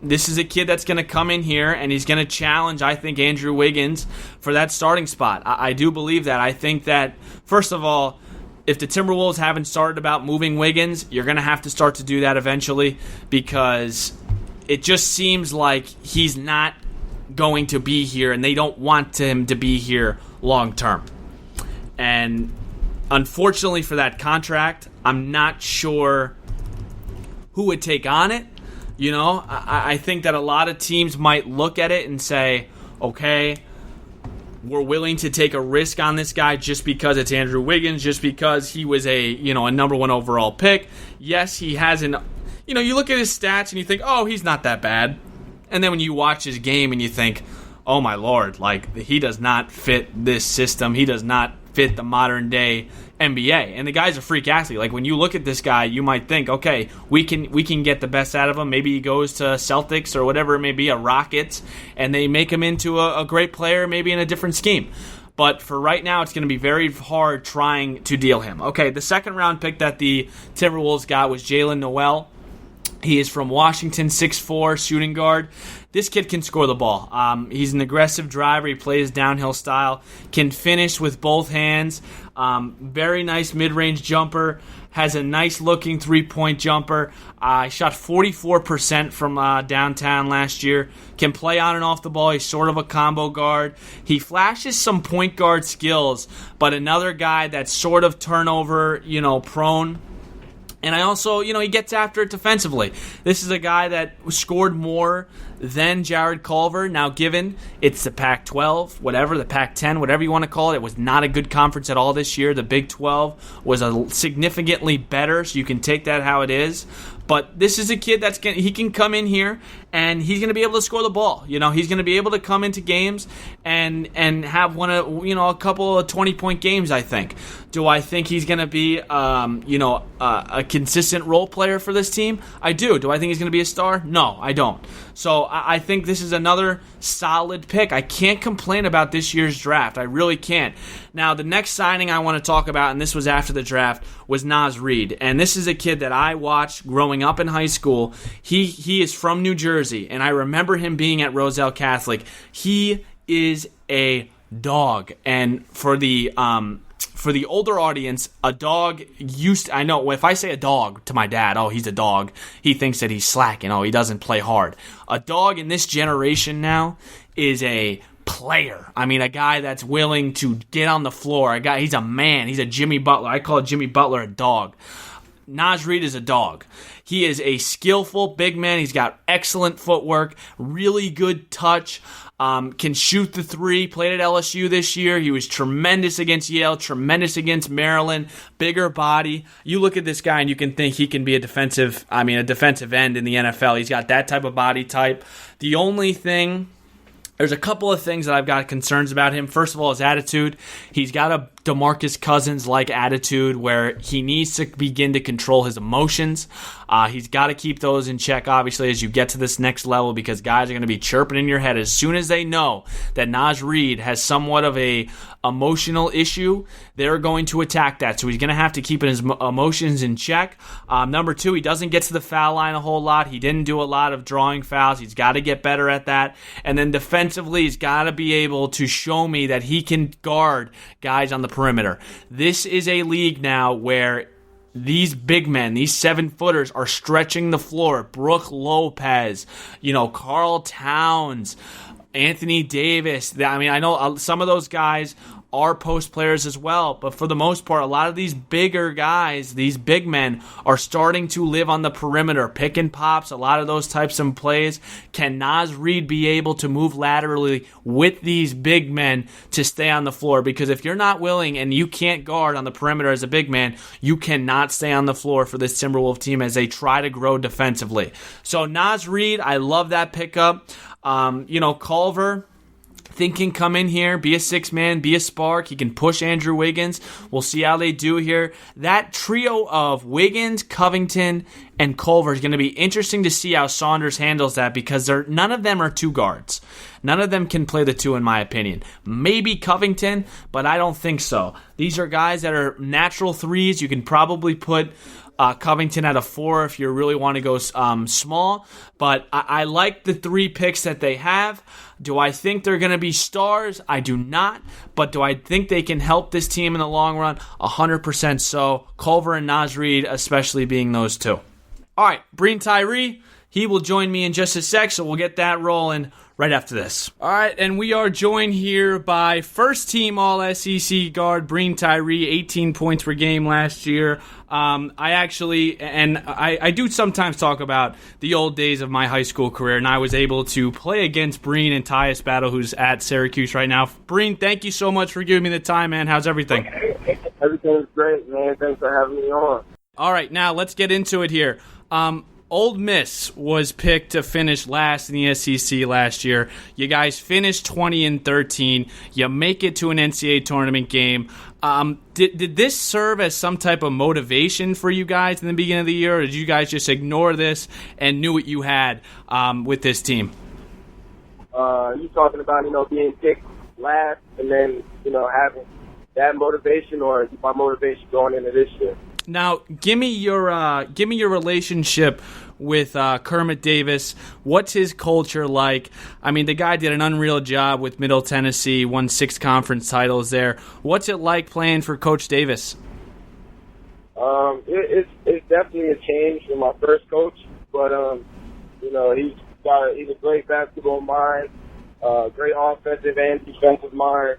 this is a kid that's going to come in here and he's going to challenge, I think, Andrew Wiggins for that starting spot. I do believe that. I think that, first of all, if the Timberwolves haven't started about moving Wiggins, you're going to have to start to do that eventually, because it just seems like he's not going to be here and they don't want him to be here long term. And unfortunately for that contract, I'm not sure who would take on it. You know, I think that a lot of teams might look at it and say, okay, we're willing to take a risk on this guy just because it's Andrew Wiggins, just because he was a number 1 overall pick. Yes, he hasn't, you look at his stats and you think, oh, he's not that bad. And then when you watch his game and you think, oh my Lord, like, he does not fit this system. He does not fit the modern day NBA. And the guy's a freak athlete. Like, when you look at this guy, you might think, okay, we can get the best out of him. Maybe he goes to Celtics or whatever it may be, a Rockets, and they make him into a great player, maybe in a different scheme. But for right now, it's going to be very hard trying to deal him. Okay, the second round pick that the Timberwolves got was Jalen Noel. He is from Washington, 6'4", shooting guard. This kid can score the ball. He's an aggressive driver. He plays downhill style. Can finish with both hands. Very nice mid-range jumper. Has a nice-looking three-point jumper. He shot 44% from downtown last year. Can play on and off the ball. He's sort of a combo guard. He flashes some point guard skills, but another guy that's sort of turnover, prone. And I also, he gets after it defensively. This is a guy that scored more than Jared Culver. Now, given it's the Pac-12, whatever, the Pac-10, whatever you want to call it, it was not a good conference at all this year. The Big 12 was significantly better, so you can take that how it is. But this is a kid he can come in here and he's going to be able to score the ball. He's going to be able to come into games and have a couple of 20-point games, I think. Do I think he's going to be a consistent role player for this team? I do. Do I think he's going to be a star? No, I don't. So I think this is another solid pick. I can't complain about this year's draft. I really can't. Now, the next signing I want to talk about, and this was after the draft, was Naz Reid. And this is a kid that I watched growing up in high school. He is from New Jersey, and I remember him being at Roselle Catholic. He is a dog. And for the older audience, a dog I know if I say a dog to my dad, oh, he's a dog, he thinks that he's slacking, oh, he doesn't play hard. A dog in this generation now is a player. I mean, a guy that's willing to get on the floor. He's a man. He's a Jimmy Butler. I call Jimmy Butler a dog. Naz Reid is a dog. He is a skillful big man. He's got excellent footwork, really good touch, can shoot the three, played at LSU this year. He was tremendous against Yale, tremendous against Maryland, bigger body. You look at this guy and you can think he can be a defensive end in the NFL. He's got that type of body type. There's a couple of things that I've got concerns about him. First of all, his attitude. He's got a DeMarcus Cousins-like attitude where he needs to begin to control his emotions. He's got to keep those in check, obviously, as you get to this next level, because guys are going to be chirping in your head as soon as they know that Naz Reid has somewhat of a emotional issue. They're going to attack that, so he's going to have to keep his emotions in check. Number two, he doesn't get to the foul line a whole lot. He didn't do a lot of drawing fouls. He's got to get better at that. And then defensively, he's got to be able to show me that he can guard guys on the perimeter. This is a league now where these big men, these 7-footers, are stretching the floor. Brook Lopez, Karl Towns, Anthony Davis. I mean, I know some of those guys are post players as well, but for the most part, a lot of these bigger guys, these big men, are starting to live on the perimeter, pick and pops, a lot of those types of plays. Can Naz Reid be able to move laterally with these big men to stay on the floor? Because if you're not willing and you can't guard on the perimeter as a big man, you cannot stay on the floor for this Timberwolves team as they try to grow defensively. So Naz Reid, I love that pickup. Culver, think can come in here, be a six-man, be a spark. He can push Andrew Wiggins. We'll see how they do here. That trio of Wiggins, Covington, and Culver is going to be interesting to see how Saunders handles that, because none of them are two guards. None of them can play the two, in my opinion. Maybe Covington, but I don't think so. These are guys that are natural threes. You can probably put Covington at a 4 if you really want to go small. But I like the 3 picks that they have. Do I think they're going to be stars? I do not. But do I think they can help this team in the long run? 100% so. Culver and Naz Reid especially being those 2. All right, Breein Tyree, he will join me in just a sec, so we'll get that rolling right after this. All right, and we are joined here by first-team All-SEC guard Breein Tyree, 18 points per game last year. I do sometimes talk about the old days of my high school career, and I was able to play against Breein and Tyus Battle, who's at Syracuse right now. Breein, thank you so much for giving me the time, man. How's everything? Everything's great, man. Thanks for having me on. All right, now let's get into it here. Old Miss was picked to finish last in the SEC last year. You guys finished 20-13. You make it to an NCAA tournament game. Did this serve as some type of motivation for you guys in the beginning of the year, or did you guys just ignore this and knew what you had with this team? You talking about, being picked last and then, having that motivation, or my motivation going into this year? Now, give me your relationship with Kermit Davis. What's his culture like? I mean, the guy did an unreal job with Middle Tennessee, won 6 conference titles there. What's it like playing for Coach Davis? It's definitely a change from my first coach, but he's a great basketball mind, great offensive and defensive mind,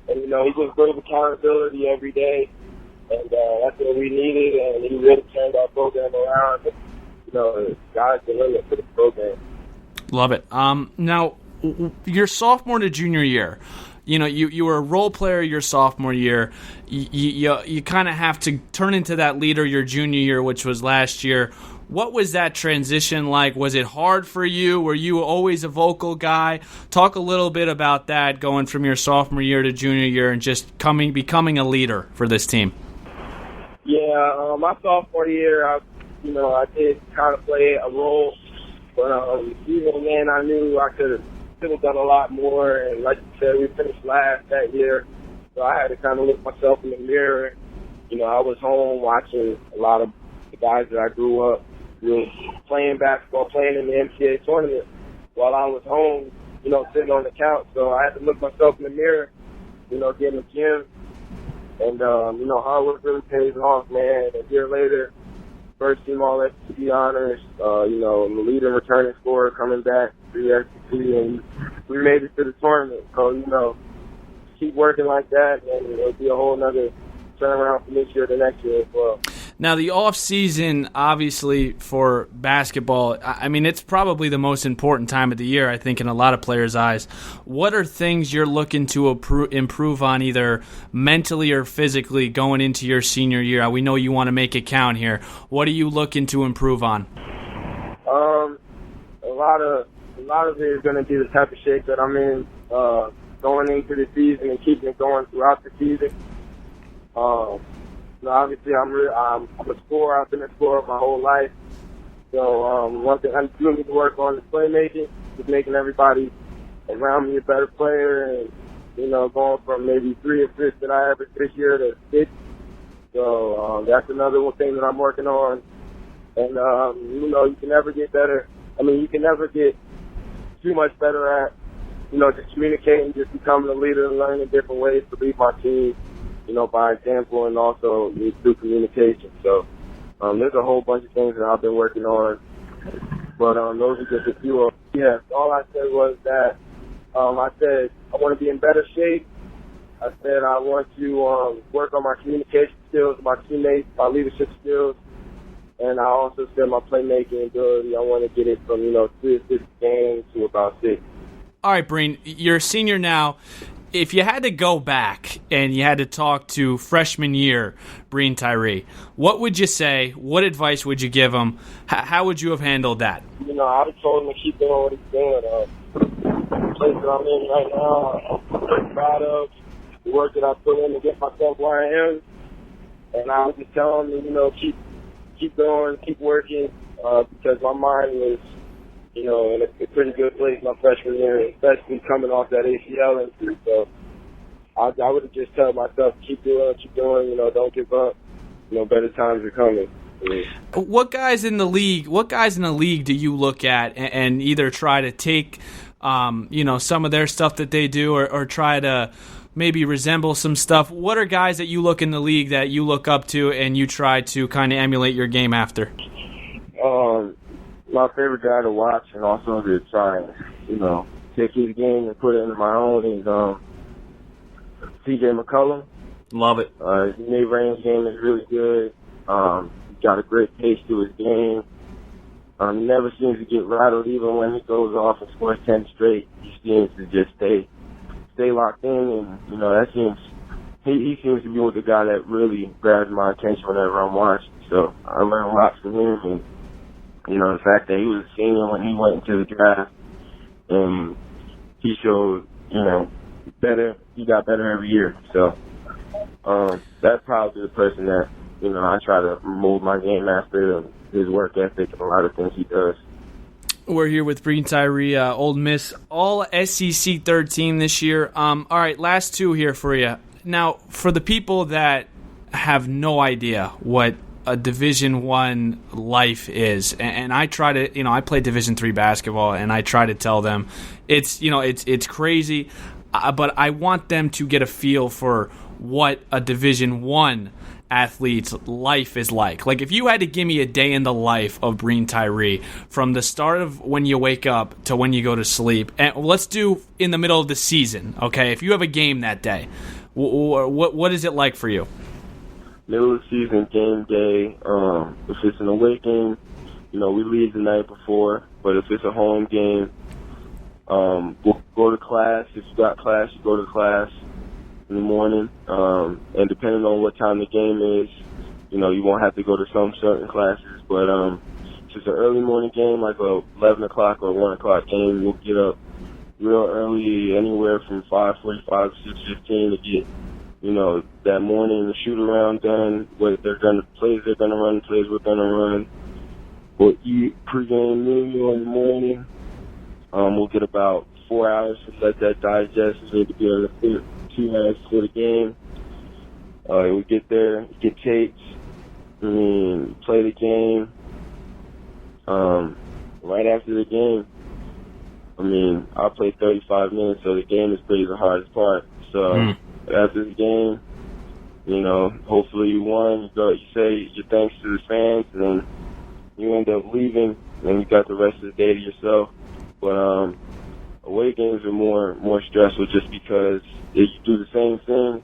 and he just brings accountability every day. And that's what we needed, and he really turned our program around. Sky's the limit for the program. Love it. Now, your sophomore to junior year, you were a role player your sophomore year. You kind of have to turn into that leader your junior year, which was last year. What was that transition like? Was it hard for you? Were you always a vocal guy? Talk a little bit about that, going from your sophomore year to junior year and just becoming a leader for this team. Yeah, my sophomore year, I did kind of play a role, but even then, I knew I could have done a lot more. And like you said, we finished last that year, so I had to kind of look myself in the mirror. I was home watching a lot of the guys that I grew up playing basketball, playing in the NCAA tournament, while I was home, sitting on the couch. So I had to look myself in the mirror, get in the gym. And, hard work really pays off, man. A year later, first team All-SEC honors, the leading returning scorer coming back to the SEC, and we made it to the tournament. So, keep working like that, and it'll be a whole nother turnaround from this year to next year as well. Now, the offseason, obviously, for basketball, I mean, it's probably the most important time of the year, I think, in a lot of players' eyes. What are things you're looking to improve on, either mentally or physically, going into your senior year? We know you want to make it count here. What are you looking to improve on? A lot of it is going to be the type of shape that I'm in going into the season and keeping it going throughout the season. Obviously, I'm a scorer. I've been a scorer my whole life. So one thing I do need to work on is playmaking, just making everybody around me a better player, and going from maybe 3 assists that I averaged this year to 6. So that's another one thing that I'm working on. And you can never get better. I mean, you can never get too much better at just communicating, just becoming a leader and learning different ways to lead my team. By example, and also through communication. So there's a whole bunch of things that I've been working on, but those are just a few of them. Yeah, all I said was that I said I want to be in better shape. I said I want to work on my communication skills, my teammates, my leadership skills, and I also said my playmaking ability. I want to get it from 3 assists a game to about 6. All right, Breein, you're a senior now. If you had to go back and you had to talk to freshman year Breein Tyree, what would you say? What advice would you give him? How would you have handled that? I would have told him to keep doing what he's doing. The place that I'm in right now, I'm very proud of the work that I put in to get myself where I am. And I would just tell him to, keep going, keep working, because my mind was in a pretty good place my freshman year, especially coming off that ACL injury. So I would have just told myself, keep doing, don't give up. Better times are coming. What guys in the league do you look at and either try to take some of their stuff that they do or try to maybe resemble some stuff? What are guys that you look in the league that you look up to and you try to kind of emulate your game after? My favorite guy to watch and also to try and, take his game and put it into my own is CJ McCollum. Love it. His mid-range game is really good. He's got a great pace to his game. He never seems to get rattled even when he goes off and scores 10 straight. He seems to just stay locked in, and, that seems he seems to be the guy that really grabs my attention whenever I'm watching. So I learn a lot from him, and, the fact that he was a senior when he went into the draft, and he showed, better. He got better every year. So that's probably the person that, I try to mold my game after, his work ethic and a lot of things he does. We're here with Breein Tyree, Ole Miss, all SEC third team this year. All right, last two here for you. Now, for the people that have no idea what a Division I life is, and I try to, I play Division III basketball, and I try to tell them it's crazy, but I want them to get a feel for what a Division I athlete's life is like. Like, if you had to give me a day in the life of Breein Tyree from the start of when you wake up to when you go to sleep, and let's do in the middle of the season, okay? If you have a game that day, what is it like for you? Middle of the season, game day. If it's an away game, we leave the night before. But if it's a home game, we'll go to class. If you got class, you go to class in the morning. And depending on what time the game is, you won't have to go to some certain classes. But if it's an early morning game, like a 11 o'clock or 1 o'clock game, we'll get up real early, anywhere from 5:45 to 6:15 to get, that morning the shoot around done, what plays they're gonna run, plays we're gonna run. We'll eat pregame meal in the morning. We'll get about 4 hours to let that digest. We need to be on the field 2 hours before the game. We get there, get tapes, play the game. Right after the game, I'll play 35 minutes, so the game is pretty the hardest part. So after the game, hopefully you won. You say your thanks to the fans, and then you end up leaving, and you got the rest of the day to yourself. But away games are more stressful just because you do the same thing,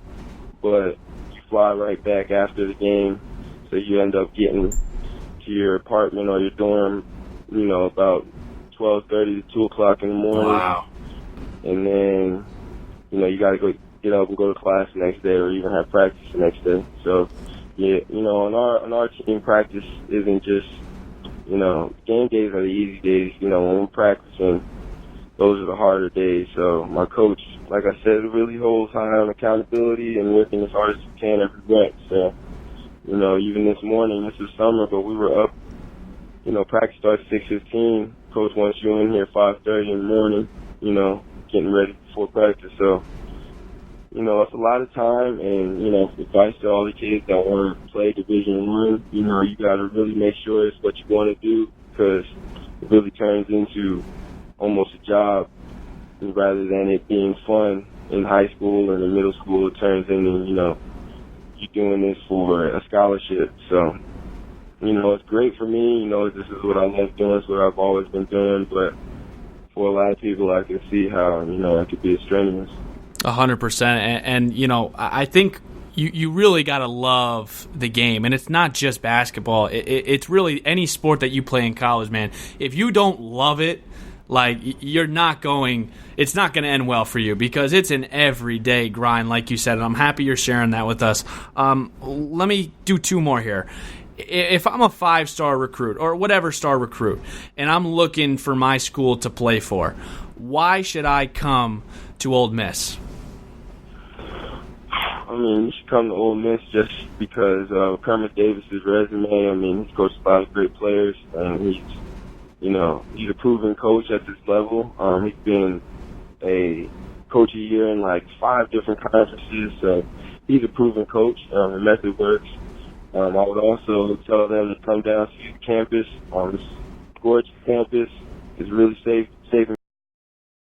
but you fly right back after the game, so you end up getting to your apartment or your dorm, about 12:30 to 2 o'clock in the morning. Wow. And then, you got to get up and go to class the next day or even have practice the next day. So, yeah, on our team, practice isn't just, game days are the easy days. When we're practicing, those are the harder days. So my coach, like I said, really holds high on accountability and working as hard as you can every rep. So, even this morning, this is summer, but we were up, practice starts 6:15. Coach wants you in here 5:30 in the morning, getting ready before practice. So, it's a lot of time, and, advice to all the kids that want to play Division I, you got to really make sure it's what you want to do, because it really turns into almost a job rather than it being fun in high school and in middle school. It turns into, you're doing this for a scholarship. So, it's great for me. This is what I love doing. It's what I've always been doing. But for a lot of people, I can see how, it could be strenuous. 100%. And I think you really got to love the game. And it's not just basketball. It's really any sport that you play in college, man. If you don't love it, it's not going to end well for you, because it's an everyday grind, like you said, and I'm happy you're sharing that with us. Let me do two more here. If I'm a 5-star recruit or whatever star recruit, and I'm looking for my school to play for, why should I come to Ole Miss? You should come to Ole Miss just because of Kermit Davis's resume. He's coached a lot of great players, and he's a proven coach at this level. He's been a coach a year in 5 different conferences, so he's a proven coach. The method works. I would also tell them to come down to the campus. This gorgeous campus is really safe